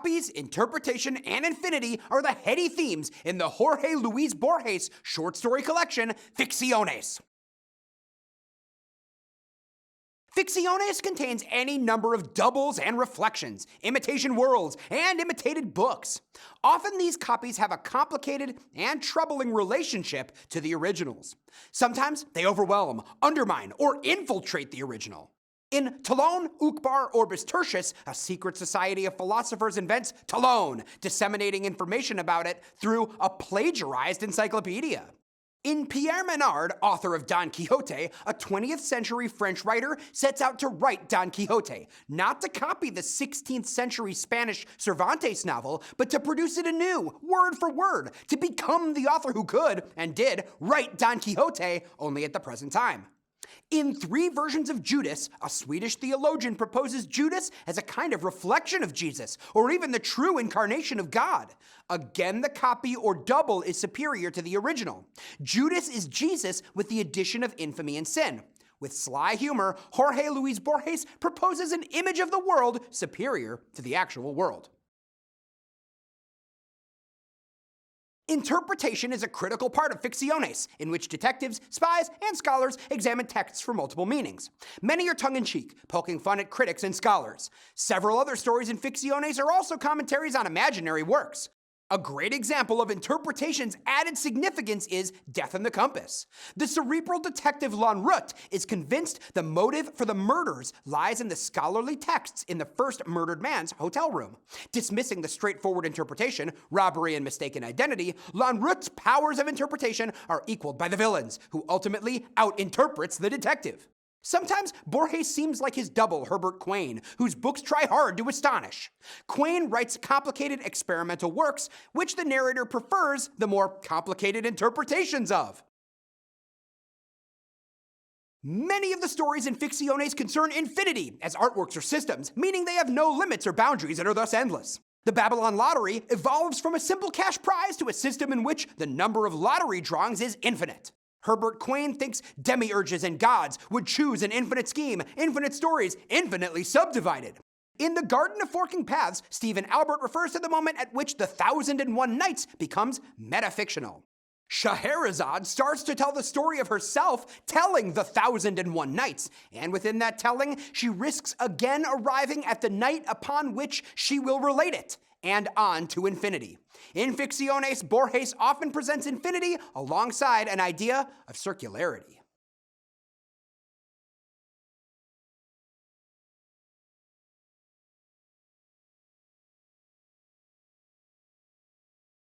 Copies, interpretation, and infinity are the heady themes in the Jorge Luis Borges short story collection, Ficciones. Ficciones contains any number of doubles and reflections, imitation worlds, and imitated books. Often these copies have a complicated and troubling relationship to the originals. Sometimes they overwhelm, undermine, or infiltrate the original. In Talon, Ukbar, Orbis Tertius, a secret society of philosophers invents Talon, disseminating information about it through a plagiarized encyclopedia. In Pierre Menard, author of Don Quixote, a 20th century French writer sets out to write Don Quixote, not to copy the 16th century Spanish Cervantes novel, but to produce it anew, word for word, to become the author who could, and did, write Don Quixote, only at the present time. In Three Versions of Judas, a Swedish theologian proposes Judas as a kind of reflection of Jesus, or even the true incarnation of God. Again, the copy or double is superior to the original. Judas is Jesus with the addition of infamy and sin. With sly humor, Jorge Luis Borges proposes an image of the world superior to the actual world. Interpretation is a critical part of Ficciones, in which detectives, spies, and scholars examine texts for multiple meanings. Many are tongue-in-cheek, poking fun at critics and scholars. Several other stories in Ficciones are also commentaries on imaginary works. A great example of interpretation's added significance is Death in the Compass. The cerebral detective Lanrut is convinced the motive for the murders lies in the scholarly texts in the first murdered man's hotel room. Dismissing the straightforward interpretation, robbery and mistaken identity, Lanrut's powers of interpretation are equaled by the villains, who ultimately out-interprets the detective. Sometimes Borges seems like his double, Herbert Quain, whose books try hard to astonish. Quain writes complicated experimental works, which the narrator prefers the more complicated interpretations of. Many of the stories in Ficciones concern infinity as artworks or systems, meaning they have no limits or boundaries and are thus endless. The Babylon Lottery evolves from a simple cash prize to a system in which the number of lottery drawings is infinite. Herbert Quain thinks demiurges and gods would choose an infinite scheme, infinite stories, infinitely subdivided. In The Garden of Forking Paths, Stephen Albert refers to the moment at which the 1001 Nights becomes metafictional. Scheherazade starts to tell the story of herself telling the 1001 Nights, and within that telling, she risks again arriving at the night upon which she will relate it, and on to infinity. In Ficciones, Borges often presents infinity alongside an idea of circularity.